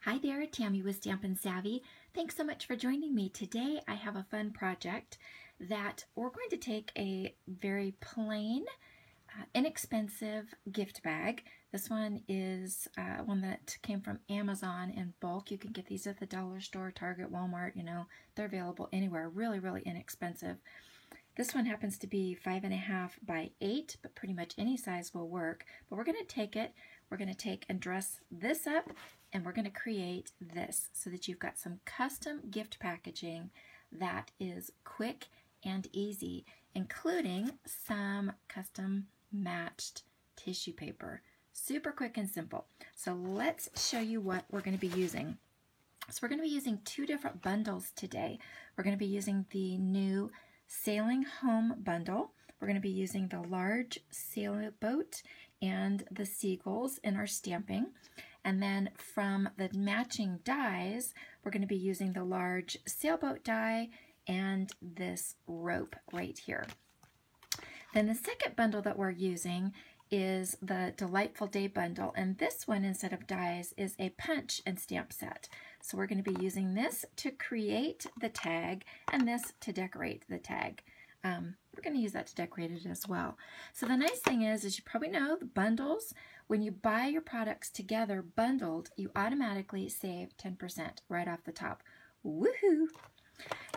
Hi there, Tammy with Stampin' Savvy. Thanks so much for joining me. Today I have a fun project that we're going to take a very plain, inexpensive gift bag. This one is one that came from Amazon in bulk. You can get these at the dollar store, Target, Walmart, they're available anywhere. Really, really inexpensive. This one happens to be 5.5 by 8, but pretty much any size will work. But we're going to take it, we're going to take and dress this up, and we're going to create this so that you've got some custom gift packaging that is quick and easy, including some custom matched tissue paper. Super quick and simple. So let's show you what we're going to be using. So we're going to be using two different bundles today. We're going to be using the new Sailing Home bundle. We're going to be using the large sailboat and the seagulls in our stamping. And then from the matching dies, we're going to be using the large sailboat die and this rope right here. Then the second bundle that we're using is the Delightful Day bundle, and this one, instead of dies, is a punch and stamp set. So we're going to be using this to create the tag and this to decorate the tag. We're going to use that to decorate it as well. So the nice thing is, as you probably know, the bundles, when you buy your products together bundled, you automatically save 10% right off the top. Woohoo!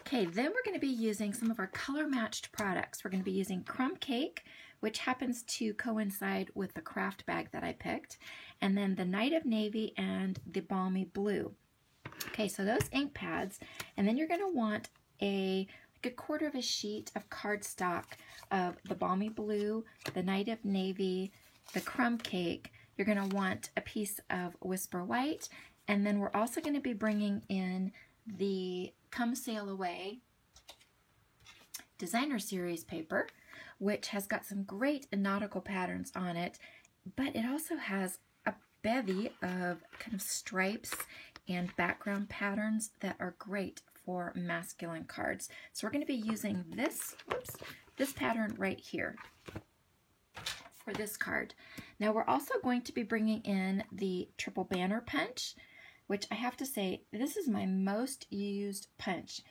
Okay, then we're going to be using some of our color matched products. We're going to be using Crumb Cake, which happens to coincide with the craft bag that I picked, and then the Night of Navy and the Balmy Blue. Okay, so those ink pads, and then you're going to want a quarter of a sheet of cardstock of the Balmy Blue, the Night of Navy, the Crumb Cake. You're going to want a piece of Whisper White, and then we're also going to be bringing in the Come Sail Away Designer Series paper, which has got some great nautical patterns on it, but it also has a bevy of kind of stripes and background patterns that are great for masculine cards. So we're going to be using this pattern right here for this card. Now we're also going to be bringing in the Triple Banner punch, which I have to say, this is my most used punch.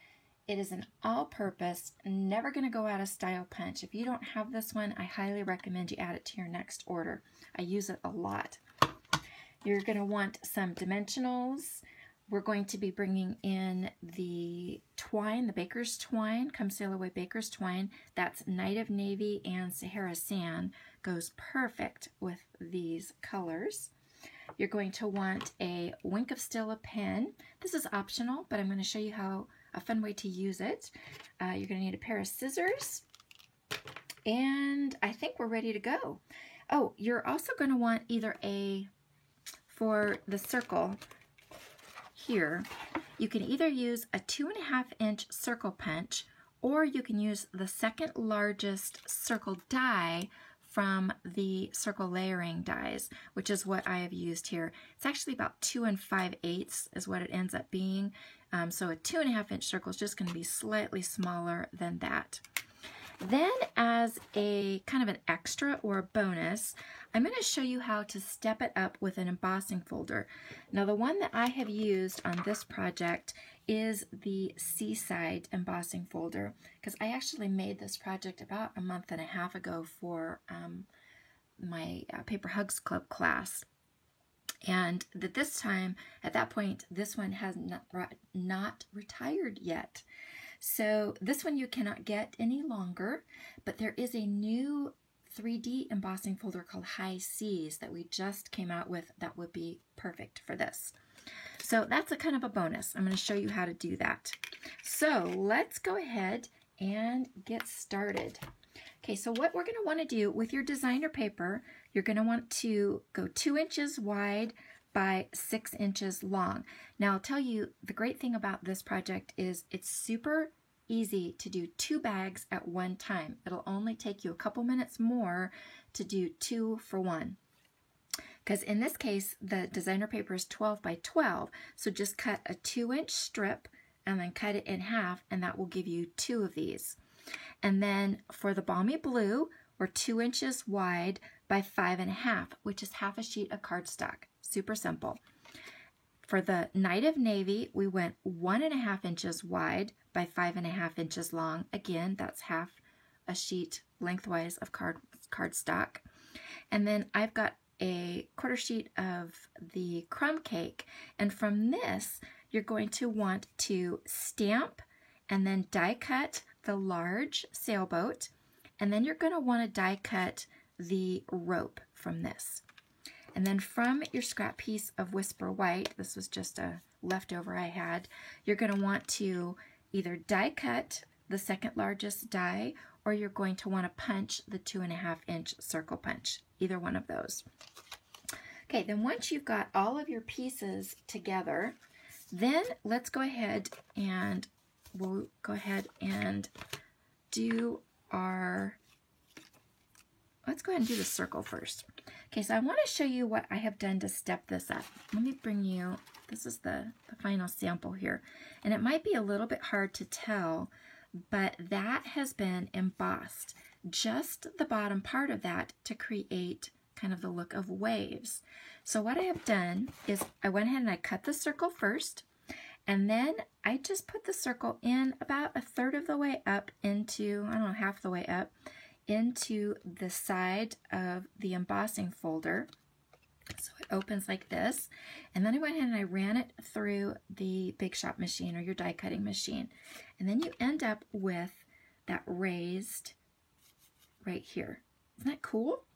It is an all-purpose, never going to go out of style punch. If you don't have this one, I highly recommend you add it to your next order. I use it a lot. You're going to want some dimensionals. We're going to be bringing in the twine, the Baker's Twine, Come Sail Away Baker's Twine. That's Night of Navy and Sahara Sand. Goes perfect with these colors. You're going to want a Wink of Stella pen. This is optional, but I'm going to show you a fun way to use it. You're going to need a pair of scissors, and I think we're ready to go. Oh, you're also going to want either for the circle here, you can either use a 2.5-inch circle punch, or you can use the second largest circle die from the circle layering dies, which is what I have used here. It's actually about 2 5/8 is what it ends up being. So a 2.5-inch circle is just going to be slightly smaller than that. Then, as a kind of an extra or a bonus, I'm going to show you how to step it up with an embossing folder. Now, the one that I have used on this project is the Seaside embossing folder, because I actually made this project about a month and a half ago for my Paper Hugs Club class. And at this time, at that point, this one has not retired yet. So this one you cannot get any longer, but there is a new 3D embossing folder called High Seas that we just came out with that would be perfect for this. So that's a kind of a bonus. I'm going to show you how to do that. So let's go ahead and get started. Okay, so what we're going to want to do with your designer paper, you're going to want to go 2 inches wide by 6 inches long. Now, I'll tell you, the great thing about this project is it's super easy to do 2 bags at one time. It'll only take you a couple minutes more to do 2 for 1. Because in this case, the designer paper is 12 by 12, so just cut a 2-inch strip and then cut it in half, and that will give you 2 of these. And then for the Balmy Blue, we're 2 inches wide by 5.5, which is half a sheet of cardstock. Super simple. For the Night of Navy, we went 1.5 inches wide by 5.5 inches long. Again, that's half a sheet lengthwise of cardstock. And then I've got a 1/4 sheet of the crumb cake. And from this, you're going to want to stamp and then die cut the large sailboat. And then you're going to want to die cut the rope from this. And then from your scrap piece of Whisper White, this was just a leftover I had, you're going to want to either die cut the second largest die, or you're going to want to punch the 2.5 inch circle punch, either one of those. Okay, then once you've got all of your pieces together, then let's go ahead and we'll go ahead and do our, let's go ahead and do the circle first. Okay, so I want to show you what I have done to step this up. Let me bring you, this is the final sample here. And it might be a little bit hard to tell, but that has been embossed, just the bottom part of that, to create kind of the look of waves. So what I have done is I went ahead and I cut the circle first, and then I just put the circle in about 1/3 of the way up into, I don't know, half the way up, into the side of the embossing folder. So it opens like this, and then I went ahead and I ran it through the Big Shop machine or your die cutting machine, and then you end up with that raised right here. Isn't that cool?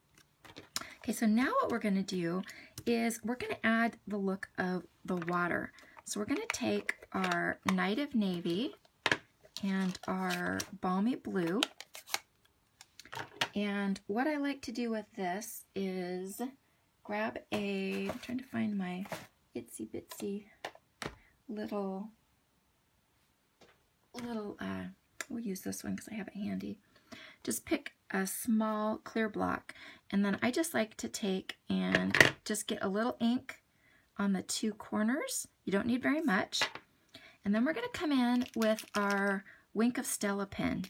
Okay, so now what we're going to do is we're going to add the look of the water. So we're going to take our Night of Navy and our Balmy Blue, and what I like to do with this is grab a, I'm trying to find my itsy bitsy little, we'll use this one because I have it handy. Just pick a small clear block, and then I just like to take and just get a little ink on the 2 corners. You don't need very much. And then we're going to come in with our Wink of Stella pen.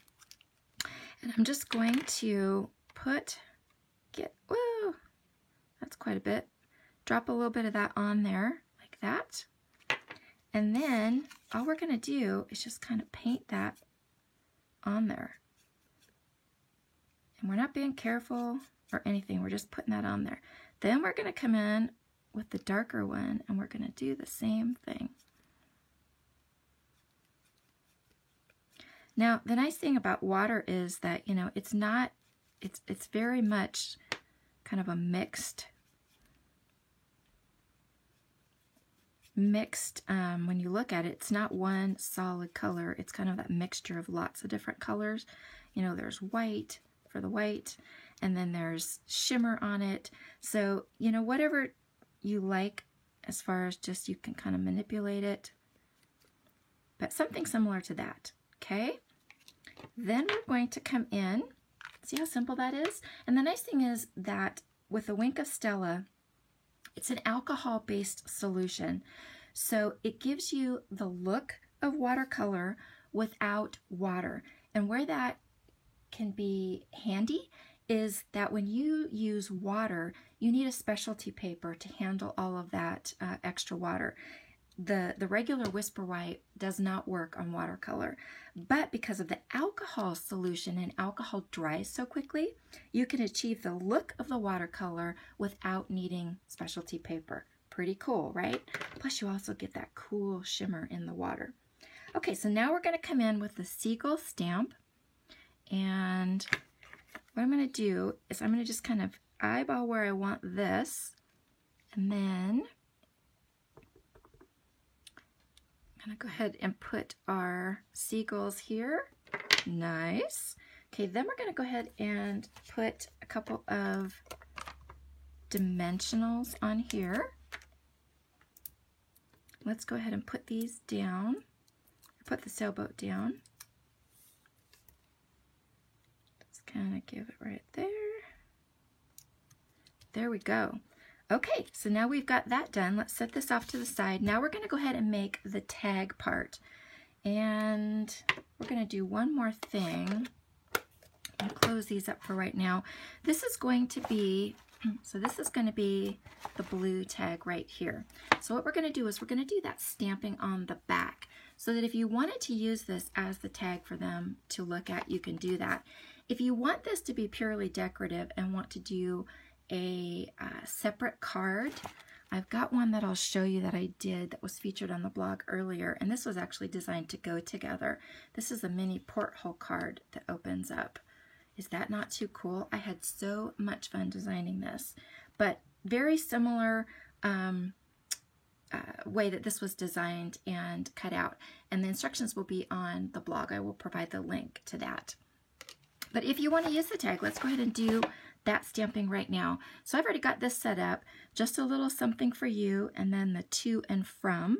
And I'm just going to woo, that's quite a bit. Drop a little bit of that on there, like that. And then all we're going to do is just kind of paint that on there. And we're not being careful or anything, we're just putting that on there. Then we're going to come in with the darker one, and we're going to do the same thing. Now, the nice thing about water is that, you know, it's very much kind of a mixed, when you look at it, it's not one solid color. It's kind of that mixture of lots of different colors. You know, there's white for the white, and then there's shimmer on it. So, you know, whatever you like as far as just you can kind of manipulate it, but something similar to that. Okay, then we're going to come in, see how simple that is? And the nice thing is that with the Wink of Stella, it's an alcohol-based solution. So it gives you the look of watercolor without water. And where that can be handy is that when you use water, you need a specialty paper to handle all of that extra water. The regular Whisper White does not work on watercolor, but because of the alcohol solution and alcohol dries so quickly, you can achieve the look of the watercolor without needing specialty paper. Pretty cool, right? Plus you also get that cool shimmer in the water. Okay, so now we're going to come in with the Seagull stamp, and what I'm going to do is I'm going to just kind of eyeball where I want this, and then I'm going to go ahead and put our seagulls here. Nice. Okay, then we're going to go ahead and put a couple of dimensionals on here. Let's go ahead and put these down. Put the sailboat down. Just kind of give it right there. There we go. Okay, so now we've got that done. Let's set this off to the side. Now we're going to go ahead and make the tag part. And we're going to do one more thing. I'll close these up for right now. This is going to be So this is going to be the blue tag right here. So what we're going to do is we're going to do that stamping on the back so that if you wanted to use this as the tag for them to look at, you can do that. If you want this to be purely decorative and want to do a separate card, I've got one that I'll show you that I did that was featured on the blog earlier, and this was actually designed to go together. This is a mini porthole card that opens up. Is that not too cool? I had so much fun designing this, but very similar way that this was designed and cut out. And the instructions will be on the blog. I will provide the link to that. But if you want to use the tag, let's go ahead and do that stamping right now. So I've already got this set up. Just a little something for you, and then the to and from.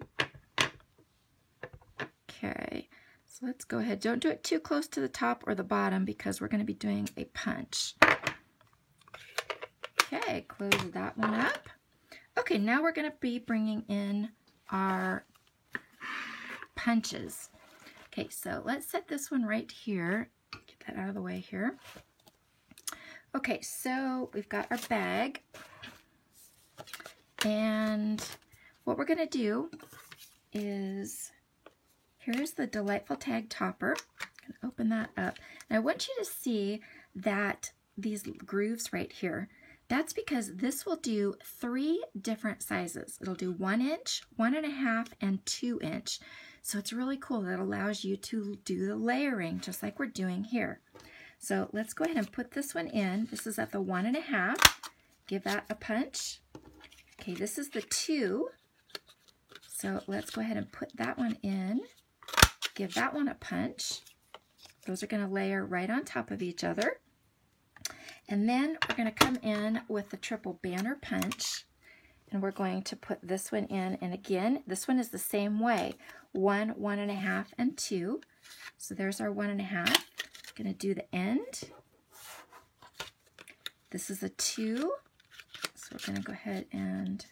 Okay. So let's go ahead. Don't do it too close to the top or the bottom because we're going to be doing a punch. Okay, close that one up. Okay, now we're going to be bringing in our punches. Okay, so let's set this one right here. Get that out of the way here. Okay, so we've got our bag. And what we're going to do is, here's the Delightful Tag Topper. I'm going to open that up. And I want you to see that these grooves right here, that's because this will do 3 different sizes. It'll do 1 inch, 1.5, and 2 inch. So it's really cool. That allows you to do the layering just like we're doing here. So let's go ahead and put this one in. This is at the 1.5. Give that a punch. Okay, this is the 2. So let's go ahead and put that one in. Give that one a punch. Those are going to layer right on top of each other. And then we're going to come in with the triple banner punch. And we're going to put this one in. And again, this one is the same way. 1, 1.5, and 2. So there's our 1.5. Going to do the end. This is a 2. So we're going to go ahead and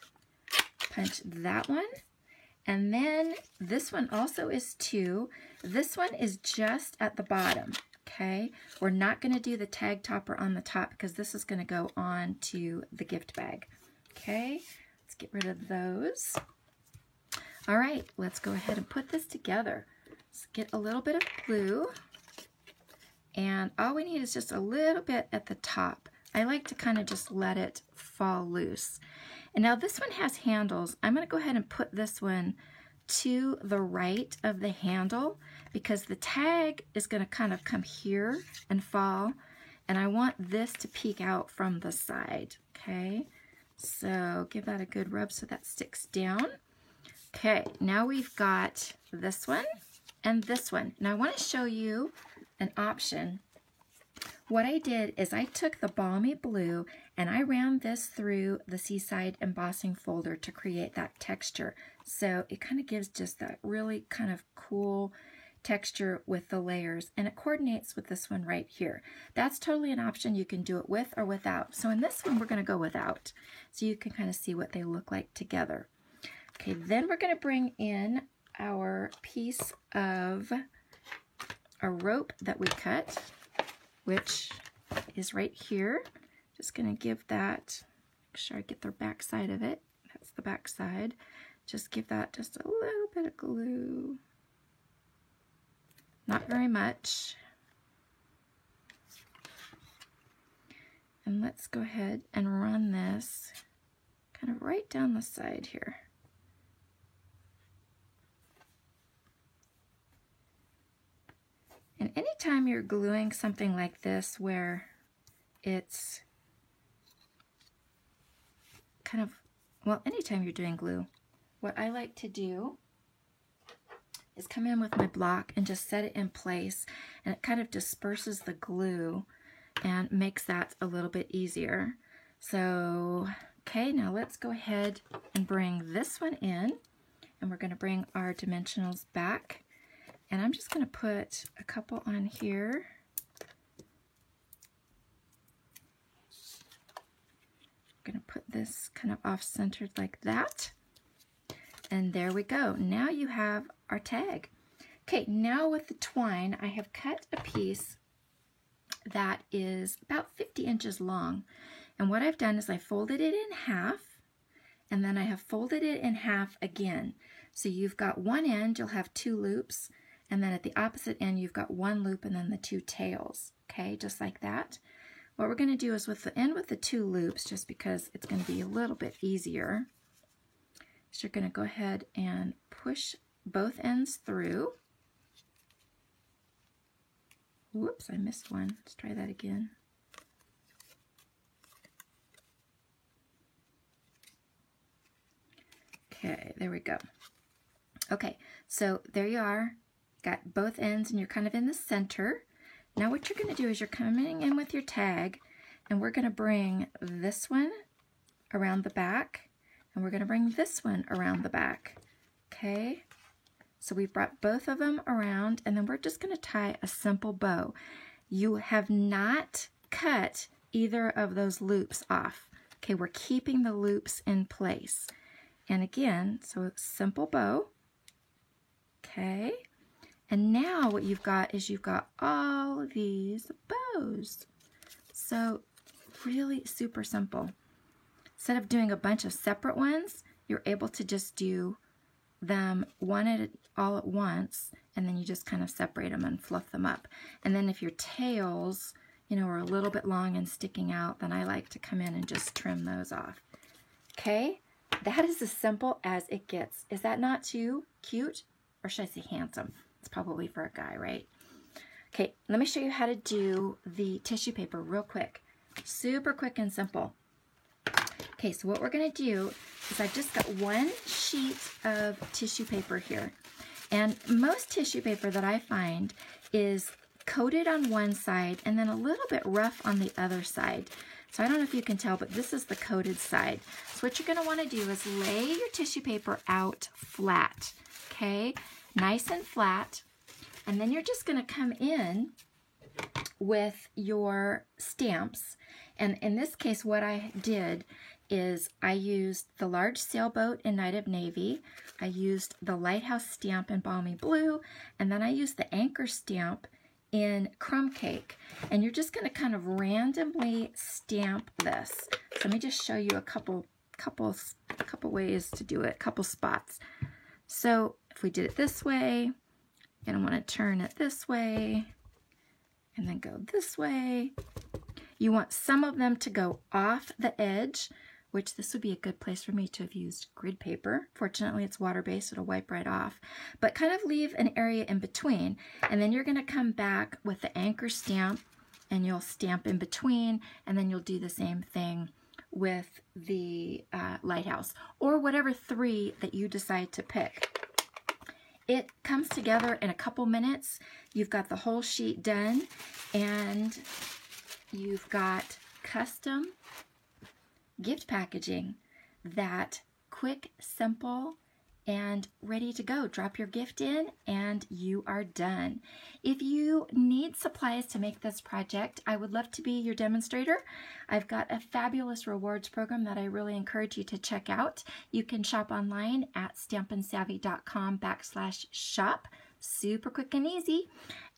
punch that one. And then this one also is 2. This one is just at the bottom. Okay, we're not going to do the tag topper on the top because this is going to go on to the gift bag. Okay, let's get rid of those. All right, let's go ahead and put this together. Let's get a little bit of glue. And all we need is just a little bit at the top. I like to kind of just let it fall loose. And now this one has handles. I'm going to go ahead and put this one to the right of the handle because the tag is going to kind of come here and fall. And I want this to peek out from the side. Okay, so give that a good rub so that sticks down. Okay, now we've got this one and this one. Now I want to show you an option. What I did is I took the Balmy Blue and I ran this through the Seaside embossing folder to create that texture. So it kind of gives just that really kind of cool texture with the layers, and it coordinates with this one right here. That's totally an option. You can do it with or without. So in this one, we're going to go without, so you can kind of see what they look like together. Okay, then we're going to bring in our piece of a rope that we cut, which is right here. Just going to give that, make sure I get the back side of it. That's the back side. Just give that just a little bit of glue. Not very much. And let's go ahead and run this kind of right down the side here. And anytime you're gluing something like this where it's kind of, well, anytime you're doing glue, what I like to do is come in with my block and just set it in place, and it kind of disperses the glue and makes that a little bit easier. So, okay, now let's go ahead and bring this one in, and we're going to bring our dimensionals back. And I'm just going to put a couple on here. I'm going to put this kind of off-centered like that. And there we go. Now you have our tag. Okay, now with the twine, I have cut a piece that is about 50 inches long. And what I've done is I folded it in half, and then I have folded it in half again. So you've got one end, you'll have 2 loops, and then at the opposite end you've got 1 loop and then the 2 tails, okay, just like that. What we're going to do is with the end with the 2 loops, just because it's going to be a little bit easier, so you're going to go ahead and push both ends through. Whoops, I missed one. Let's try that again. Okay, there we go. Okay, so there you are. Got both ends and you're kind of in the center. Now what you're going to do is you're coming in with your tag, and we're going to bring this one around the back, and we're going to bring this one around the back. Okay, so we brought both of them around, and then we're just going to tie a simple bow. You have not cut either of those loops off. Okay, we're keeping the loops in place. And again, so simple bow. Okay, and now what you've got is you've got all of these bows. So really super simple. Instead of doing a bunch of separate ones, you're able to just do them all at once, and then you just kind of separate them and fluff them up. And then if your tails, you know, are a little bit long and sticking out, then I like to come in and just trim those off. Okay, that is as simple as it gets. Is that not too cute? Or should I say handsome? It's probably for a guy, right? Okay, let me show you how to do the tissue paper real quick. Super quick and simple. Okay, so what we're going to do is I've just got one sheet of tissue paper here. And most tissue paper that I find is coated on one side and then a little bit rough on the other side. So I don't know if you can tell, but this is the coated side. So what you're going to want to do is lay your tissue paper out flat, okay? Nice and flat. And then you're just going to come in with your stamps. And in this case, what I did is I used the large sailboat in Night of Navy. I used the lighthouse stamp in Balmy Blue. And then I used the anchor stamp in Crumb Cake. And you're just going to kind of randomly stamp this. So let me just show you a couple ways to do it, a couple spots. So if we did it this way, and I want to turn it this way, and then go this way. You want some of them to go off the edge, which this would be a good place for me to have used grid paper. Fortunately, it's water-based, it'll wipe right off. But kind of leave an area in between, and then you're going to come back with the anchor stamp, and you'll stamp in between, and then you'll do the same thing with the lighthouse, or whatever 3 that you decide to pick. It comes together in a couple minutes. You've got the whole sheet done, and you've got custom gift packaging that quick, simple, and ready to go. Drop your gift in and you are done. If you need supplies to make this project, I would love to be your demonstrator. I've got a fabulous rewards program that I really encourage you to check out. You can shop online at stampandsavvy.com/shop. Super quick and easy.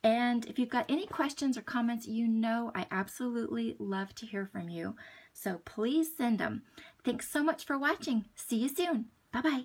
And if you've got any questions or comments, you know I absolutely love to hear from you. So please send them. Thanks so much for watching. See you soon. Bye-bye.